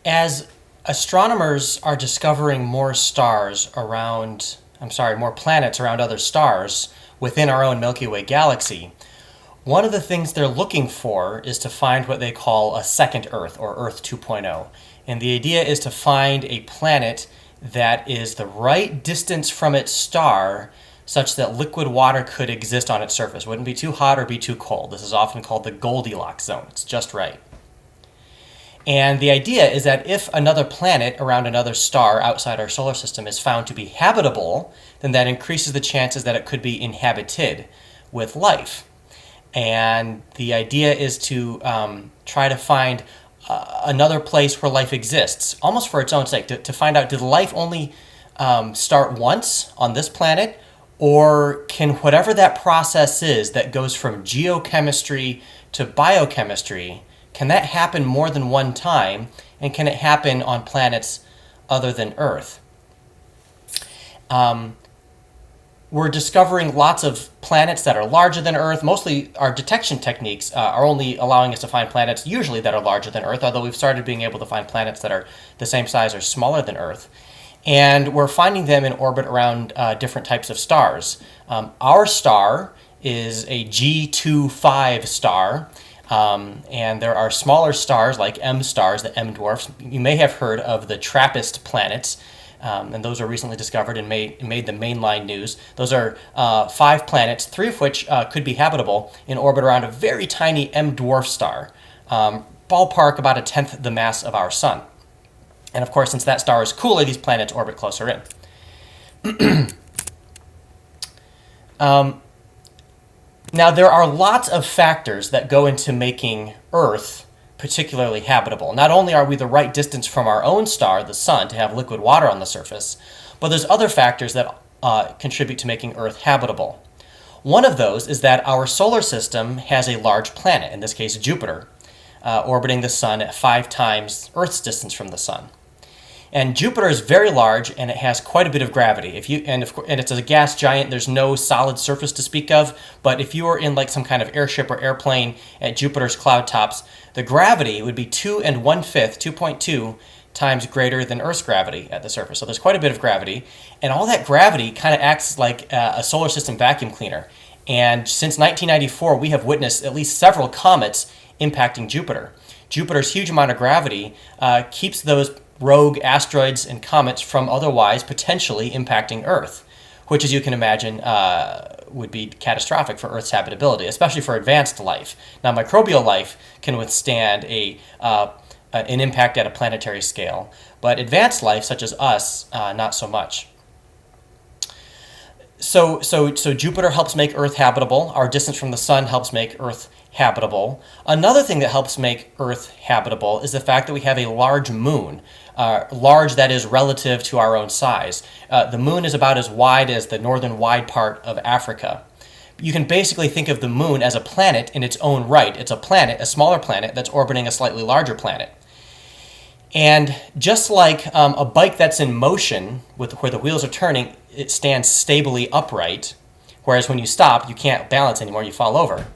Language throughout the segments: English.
As astronomers are discovering more more planets around other stars within our own Milky Way galaxy, one of the things they're looking for is to find what they call a second Earth, or Earth 2.0. And the idea is to find a planet that is the right distance from its star such that liquid water could exist on its surface. Wouldn't be too hot or be too cold. This is often called the Goldilocks zone. It's just right. And the idea is that if another planet around another star outside our solar system is found to be habitable, then that increases the chances that it could be inhabited with life. And the idea is to try to find another place where life exists, almost for its own sake, to find out, did life only start once on this planet, or can whatever that process is that goes from geochemistry to biochemistry, can that happen more than one time, and can it happen on planets other than Earth? We're discovering lots of planets that are larger than Earth. Mostly our detection techniques are only allowing us to find planets usually that are larger than Earth, although we've started being able to find planets that are the same size or smaller than Earth. And we're finding them in orbit around different types of stars. Our star is a G25 star. And there are smaller stars like M stars, the M dwarfs. You may have heard of the TRAPPIST planets, and those were recently discovered and made the mainline news. Those are 5 planets, 3 of which could be habitable, in orbit around a very tiny M dwarf star, ballpark about a tenth the mass of our sun. And of course, since that star is cooler, these planets orbit closer in. Now, there are lots of factors that go into making Earth particularly habitable. Not only are we the right distance from our own star, the sun, to have liquid water on the surface, but there's other factors that contribute to making Earth habitable. One of those is that our solar system has a large planet, in this case Jupiter, orbiting the sun at 5 times Earth's distance from the sun. And Jupiter is very large, and it has quite a bit of gravity. And it's a gas giant. There's no solid surface to speak of. But if you were in like some kind of airship or airplane at Jupiter's cloud tops, the gravity would be 2.2 times greater than Earth's gravity at the surface. So there's quite a bit of gravity, and all that gravity kind of acts like a solar system vacuum cleaner. And since 1994, we have witnessed at least several comets impacting Jupiter. Jupiter's huge amount of gravity keeps those rogue asteroids and comets from otherwise potentially impacting Earth, which, as you can imagine, would be catastrophic for Earth's habitability, especially for advanced life. Now, microbial life can withstand an impact at a planetary scale, but advanced life, such as us, not so much. So Jupiter helps make Earth habitable. Our distance from the sun helps make Earth habitable. Another thing that helps make Earth habitable is the fact that we have a large moon, large that is relative to our own size. The moon is about as wide as the northern wide part of Africa. You can basically think of the moon as a planet in its own right. It's a planet, a smaller planet, that's orbiting a slightly larger planet. And just like a bike that's in motion, where the wheels are turning, it stands stably upright, whereas when you stop, you can't balance anymore, you fall over.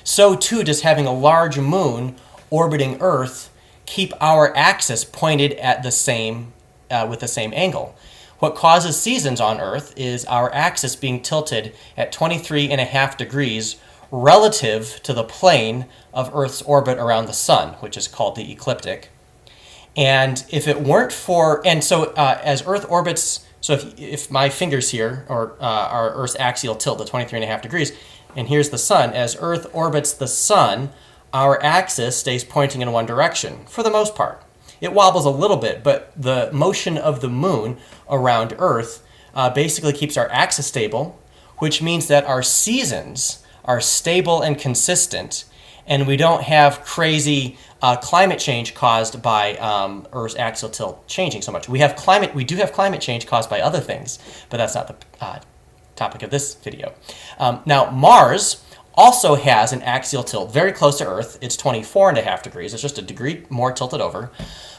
So too does having a large moon orbiting Earth keep our axis pointed at the same, with the same angle. What causes seasons on Earth is our axis being tilted at 23.5 degrees relative to the plane of Earth's orbit around the sun, which is called the ecliptic. And if it weren't for, and so as Earth orbits, so if my fingers here are Earth's axial tilt at 23.5 degrees, and here's the sun, as Earth orbits the sun, our axis stays pointing in one direction, for the most part. It wobbles a little bit, but the motion of the moon around Earth basically keeps our axis stable, which means that our seasons are stable and consistent, and we don't have crazy climate change caused by Earth's axial tilt changing so much. We do have climate change caused by other things, but that's not the topic of this video. Now, Mars also has an axial tilt very close to Earth. It's 24.5 degrees. It's just a degree more tilted over.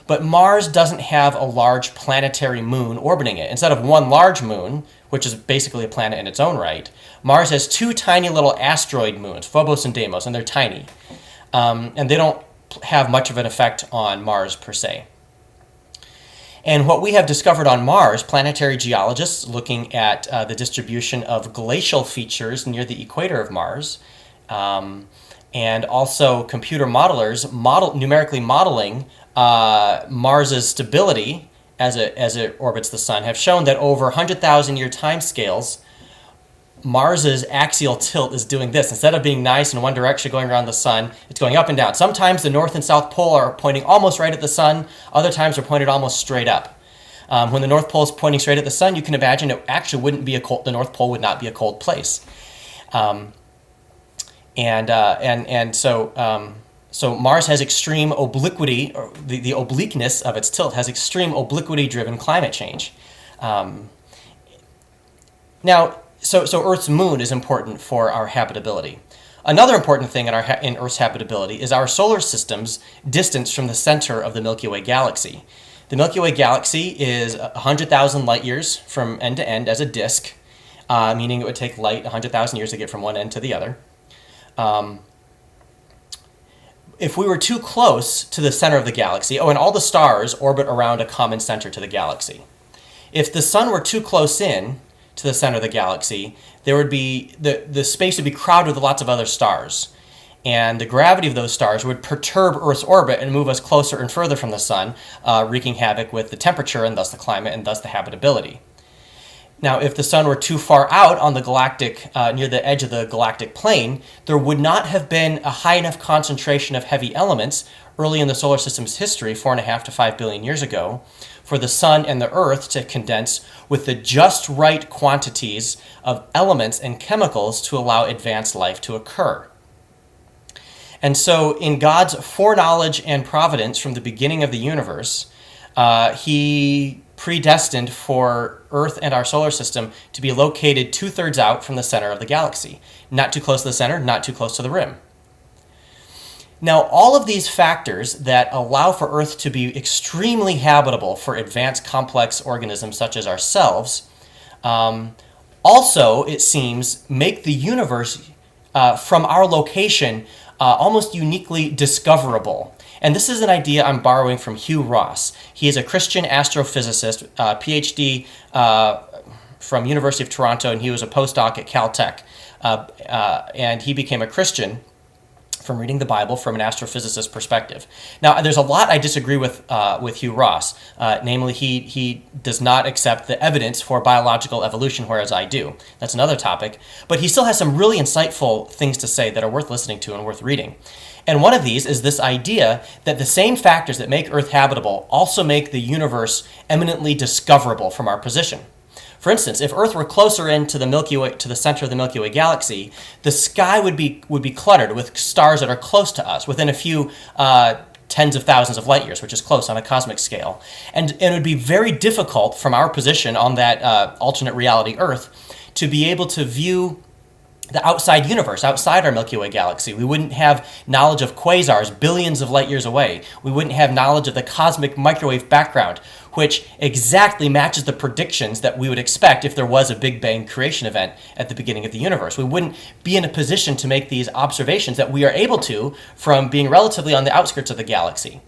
But Mars doesn't have a large planetary moon orbiting it. Instead of one large moon, which is basically a planet in its own right, Mars has 2 tiny little asteroid moons, Phobos and Deimos, and they're tiny. And they don't have much of an effect on Mars per se. And what we have discovered on Mars, planetary geologists looking at the distribution of glacial features near the equator of Mars, and also computer modelers numerically modeling Mars's stability as it orbits the sun, have shown that over 100,000 year timescales, Mars's axial tilt is doing this. Instead of being nice in one direction going around the sun, it's going up and down. Sometimes the North and South Pole are pointing almost right at the sun. Other times they're pointed almost straight up. When the North Pole is pointing straight at the sun, you can imagine it actually wouldn't be the North Pole would not be a cold place. So Mars has extreme obliquity, or the obliqueness of its tilt has extreme obliquity-driven climate change. So Earth's moon is important for our habitability. Another important thing in Earth's habitability is our solar system's distance from the center of the Milky Way galaxy. The Milky Way galaxy is 100,000 light years from end to end as a disk, meaning it would take light 100,000 years to get from one end to the other. If we were too close to the center of the galaxy, and all the stars orbit around a common center to the galaxy. If the sun were too close in to the center of the galaxy, there would be the space would be crowded with lots of other stars, and the gravity of those stars would perturb Earth's orbit and move us closer and further from the sun, wreaking havoc with the temperature and thus the climate and thus the habitability. Now, if the sun were too far out on the galactic, near the edge of the galactic plane, there would not have been a high enough concentration of heavy elements early in the solar system's history, 4.5 to 5 billion years ago, for the sun and the Earth to condense with the just right quantities of elements and chemicals to allow advanced life to occur. And so, in God's foreknowledge and providence from the beginning of the universe, He predestined for Earth and our solar system to be located 2/3 out from the center of the galaxy. Not too close to the center, not too close to the rim. Now, all of these factors that allow for Earth to be extremely habitable for advanced complex organisms such as ourselves, also, it seems, make the universe from our location almost uniquely discoverable. And this is an idea I'm borrowing from Hugh Ross. He is a Christian astrophysicist, PhD from University of Toronto, and he was a postdoc at Caltech. And he became a Christian from reading the Bible from an astrophysicist perspective. Now, there's a lot I disagree with Hugh Ross. Namely, he does not accept the evidence for biological evolution, whereas I do. That's another topic. But he still has some really insightful things to say that are worth listening to and worth reading. And one of these is this idea that the same factors that make Earth habitable also make the universe eminently discoverable from our position. For instance, if Earth were closer into the Milky Way, to the center of the Milky Way galaxy, the sky would be cluttered with stars that are close to us, within a few tens of thousands of light years, which is close on a cosmic scale. And it would be very difficult from our position on that alternate reality Earth to be able to view the outside universe, outside our Milky Way galaxy. We wouldn't have knowledge of quasars billions of light years away. We wouldn't have knowledge of the cosmic microwave background, which exactly matches the predictions that we would expect if there was a Big Bang creation event at the beginning of the universe. We wouldn't be in a position to make these observations that we are able to from being relatively on the outskirts of the galaxy.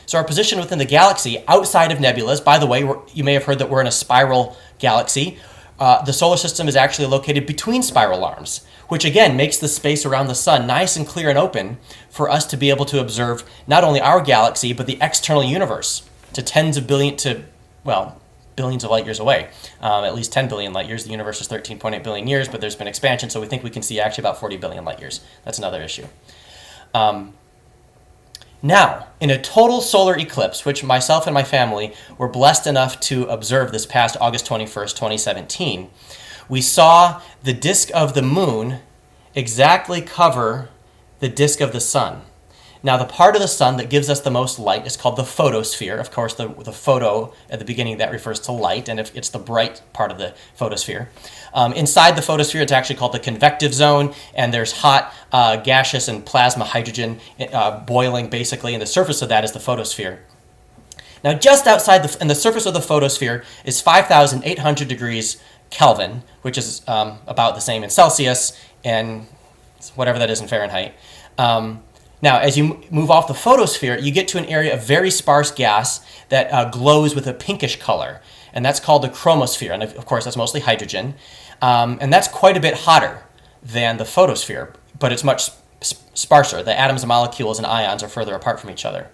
So our position within the galaxy, outside of nebulas, by the way, you may have heard that we're in a spiral galaxy. The solar system is actually located between spiral arms, which again makes the space around the sun nice and clear and open for us to be able to observe not only our galaxy, but the external universe to billions of light years away, at least 10 billion light years. The universe is 13.8 billion years, but there's been expansion, so we think we can see actually about 40 billion light years. That's another issue. Now, in a total solar eclipse, which myself and my family were blessed enough to observe this past August 21st, 2017, we saw the disk of the moon exactly cover the disk of the sun. Now, the part of the sun that gives us the most light is called the photosphere. Of course, the photo at the beginning, that refers to light, and it's the bright part of the photosphere. Inside the photosphere, it's actually called the convective zone, and there's hot gaseous and plasma hydrogen boiling, basically, and the surface of that is the photosphere. Now, just outside the surface of the photosphere is 5,800 degrees Kelvin, which is about the same in Celsius and whatever that is in Fahrenheit. Now, as you move off the photosphere, you get to an area of very sparse gas that glows with a pinkish color, and that's called the chromosphere. And of course, that's mostly hydrogen, and that's quite a bit hotter than the photosphere, but it's much sparser. The atoms and molecules and ions are further apart from each other.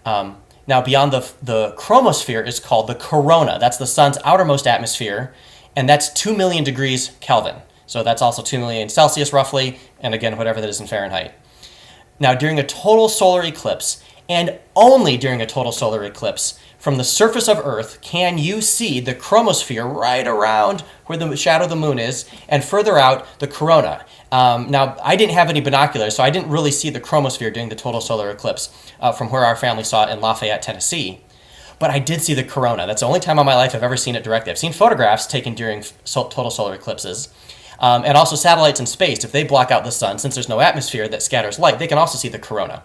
Now, beyond the chromosphere is called the corona. That's the sun's outermost atmosphere, and that's 2 million degrees Kelvin. So that's also 2 million Celsius roughly, and again, whatever that is in Fahrenheit. Now, during a total solar eclipse, and only during a total solar eclipse, from the surface of Earth can you see the chromosphere right around where the shadow of the moon is, and further out, the corona. Now, I didn't have any binoculars, so I didn't really see the chromosphere during the total solar eclipse from where our family saw it in Lafayette, Tennessee. But I did see the corona. That's the only time in my life I've ever seen it directly. I've seen photographs taken during total solar eclipses. And also satellites in space, if they block out the sun, since there's no atmosphere that scatters light, they can also see the corona.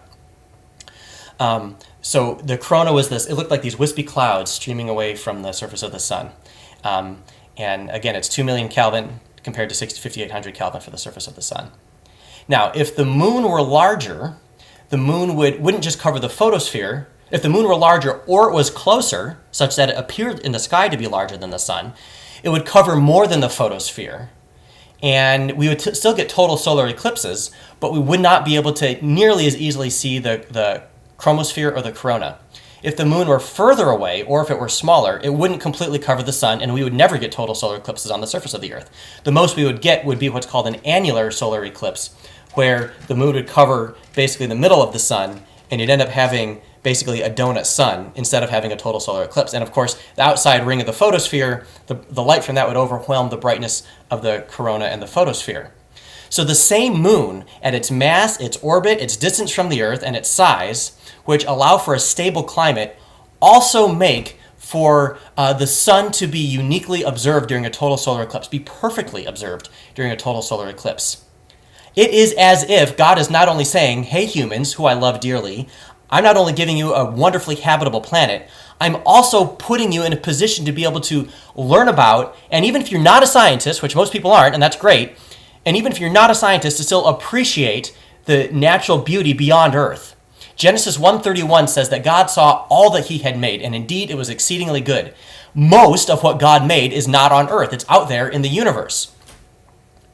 So the corona was this, it looked like these wispy clouds streaming away from the surface of the sun. And again, it's 2 million Kelvin compared to 5,800 Kelvin for the surface of the sun. Now, if the moon were larger, the moon wouldn't just cover the photosphere. If the moon were larger or it was closer, such that it appeared in the sky to be larger than the sun, it would cover more than the photosphere. And we would still get total solar eclipses, but we would not be able to nearly as easily see the chromosphere or the corona. If the moon were further away, or if it were smaller, it wouldn't completely cover the sun, and we would never get total solar eclipses on the surface of the Earth. The most we would get would be what's called an annular solar eclipse, where the moon would cover basically the middle of the sun, and you'd end up having basically a donut sun instead of having a total solar eclipse. And of course, the outside ring of the photosphere, the light from that would overwhelm the brightness of the corona and the photosphere. So the same moon, at its mass, its orbit, its distance from the Earth, and its size, which allow for a stable climate, also make for the sun to be uniquely observed during a total solar eclipse, be perfectly observed during a total solar eclipse. It is as if God is not only saying, hey humans, who I love dearly, I'm not only giving you a wonderfully habitable planet, I'm also putting you in a position to be able to learn about, and even if you're not a scientist, which most people aren't, and that's great, and even if you're not a scientist, to still appreciate the natural beauty beyond Earth. Genesis 1:31 says that God saw all that he had made, and indeed it was exceedingly good. Most of what God made is not on Earth. It's out there in the universe,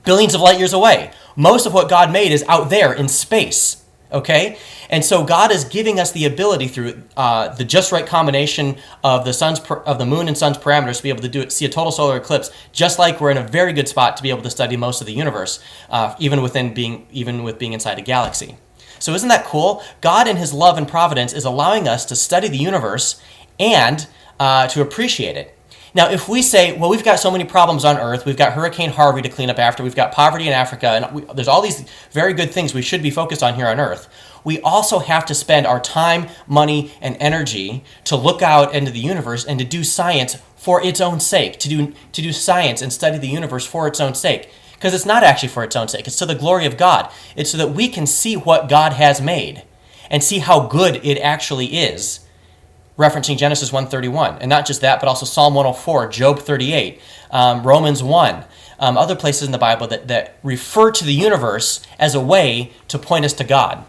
billions of light years away. Most of what God made is out there in space. Okay? And so God is giving us the ability through the just right combination of the moon and sun's parameters to be able to see a total solar eclipse, just like we're in a very good spot to be able to study most of the universe, even with being inside a galaxy. So isn't that cool? God in his love and providence is allowing us to study the universe and to appreciate it. Now, if we say, well, we've got so many problems on Earth, we've got Hurricane Harvey to clean up after, we've got poverty in Africa, and there's all these very good things we should be focused on here on Earth, we also have to spend our time, money, and energy to look out into the universe and to do science for its own sake, to do science and study the universe for its own sake. Because it's not actually for its own sake, it's to the glory of God. It's so that we can see what God has made and see how good it actually is, referencing Genesis 1:31. And not just that, but also Psalm 104, Job 38, Romans 1, other places in the Bible that refer to the universe as a way to point us to God.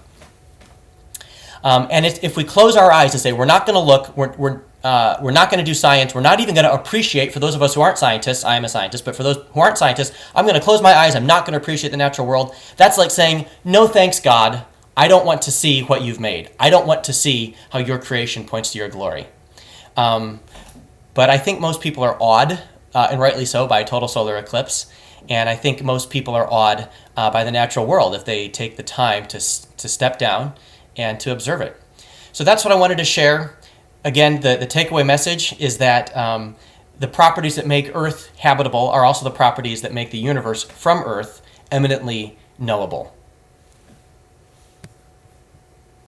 And if we close our eyes and say, we're not going to look, we're not going to do science, we're not even going to appreciate, for those of us who aren't scientists, I am a scientist, but for those who aren't scientists, I'm going to close my eyes, I'm not going to appreciate the natural world. That's like saying, no thanks, God. I don't want to see what you've made. I don't want to see how your creation points to your glory. But I think most people are awed, and rightly so, by a total solar eclipse. And I think most people are awed by the natural world if they take the time to step down and to observe it. So that's what I wanted to share. Again, the takeaway message is that the properties that make Earth habitable are also the properties that make the universe from Earth eminently knowable.